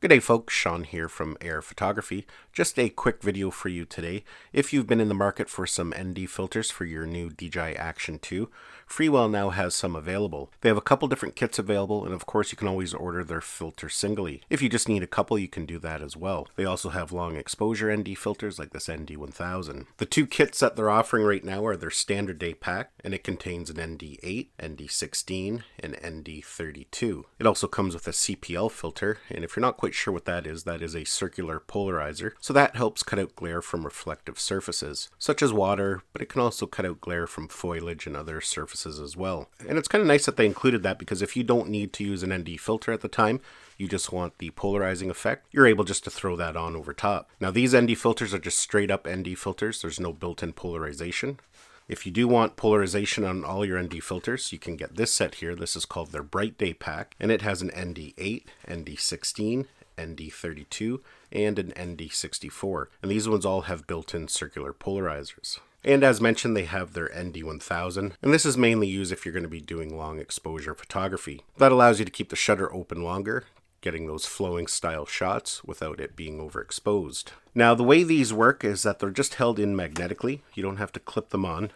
Good day folks, Sean here from Air Photography. Just a quick video for you today. If you've been in the market for some ND filters for your new DJI Action 2, Freewell now has some available. They have a couple different kits available, and of course you can always order their filter singly. If you just need a couple, you can do that as well. They also have long exposure ND filters like this ND1000. The two kits that they're offering right now are their standard day pack, and it contains an ND8, ND16, and ND32. It also comes with a CPL filter, and if you're not quite sure what that is a circular polarizer, so that helps cut out glare from reflective surfaces, such as water, but it can also cut out glare from foliage and other surfaces as well. And it's kind of nice that they included that, because if you don't need to use an ND filter at the time, you just want the polarizing effect, you're able just to throw that on over top. Now these ND filters are just straight up ND filters, there's no built-in polarization. If you do want polarization on all your ND filters, you can get this set here. This is called their Bright Day Pack, and it has an ND8, ND16, ND32, and an ND64. And these ones all have built-in circular polarizers. And as mentioned, they have their ND1000, and this is mainly used if you're going to be doing long exposure photography. That allows you to keep the shutter open longer, getting those flowing style shots without it being overexposed. Now the way these work is that they're just held in magnetically. You don't have to clip them on.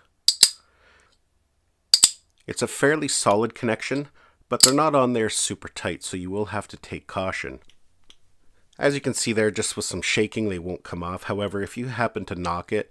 It's a fairly solid connection, but they're not on there super tight, so you will have to take caution. As you can see there, just with some shaking, they won't come off. However, if you happen to knock it,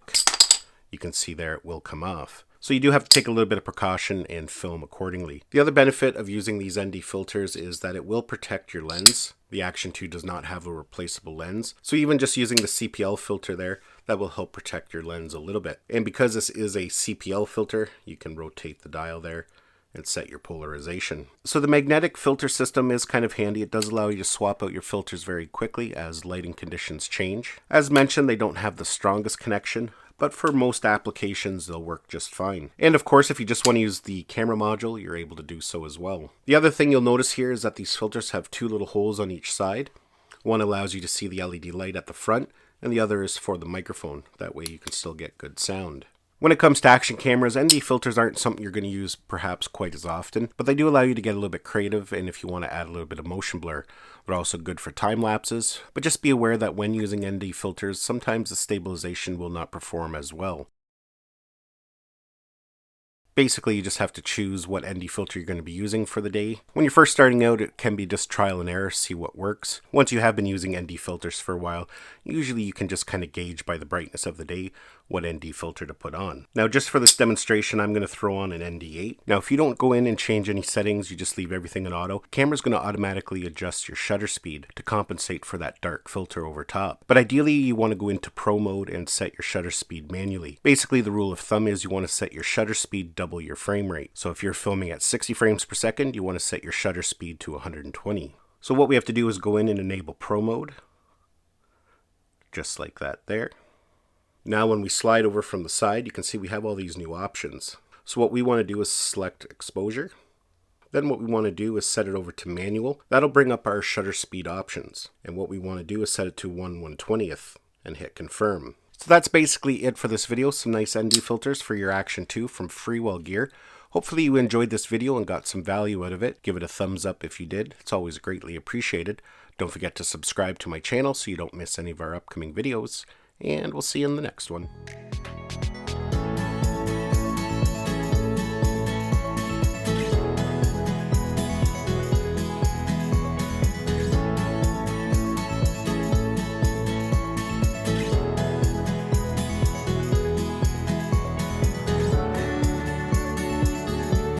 you can see there it will come off. So you do have to take a little bit of precaution and film accordingly. The other benefit of using these ND filters is that it will protect your lens. The Action 2 does not have a replaceable lens, so even just using the CPL filter there, that will help protect your lens a little bit. And because this is a CPL filter, you can rotate the dial there and set your polarization. So the magnetic filter system is kind of handy. It does allow you to swap out your filters very quickly as lighting conditions change. As mentioned, they don't have the strongest connection, but for most applications they'll work just fine. And of course, if you just want to use the camera module, you're able to do so as well. The other thing you'll notice here is that these filters have two little holes on each side. One allows you to see the LED light at the front, and the other is for the microphone. That way you can still get good sound. When it comes to action cameras, ND filters aren't something you're going to use perhaps quite as often, but they do allow you to get a little bit creative, and if you want to add a little bit of motion blur. They're also good for time lapses, but just be aware that when using ND filters, sometimes the stabilization will not perform as well. Basically, you just have to choose what ND filter you're going to be using for the day. When you're first starting out, it can be just trial and error, see what works. Once you have been using ND filters for a while, usually you can just kind of gauge by the brightness of the day what ND filter to put on. Now just for this demonstration, I'm going to throw on an ND8. Now if you don't go in and change any settings, you just leave everything in auto, the camera's going to automatically adjust your shutter speed to compensate for that dark filter over top. But ideally you want to go into Pro mode and set your shutter speed manually. Basically the rule of thumb is you want to set your shutter speed double your frame rate. So if you're filming at 60 frames per second, you want to set your shutter speed to 120. So what we have to do is go in and enable Pro mode, just like that there. Now when we slide over from the side, you can see we have all these new options. So what we want to do is select exposure. Then what we want to do is set it over to manual. That'll bring up our shutter speed options. And what we want to do is set it to 1/120th and hit confirm. So that's basically it for this video. Some nice ND filters for your Action 2 from Freewell Gear. Hopefully you enjoyed this video and got some value out of it. Give it a thumbs up if you did. It's always greatly appreciated. Don't forget to subscribe to my channel so you don't miss any of our upcoming videos. And we'll see you in the next one.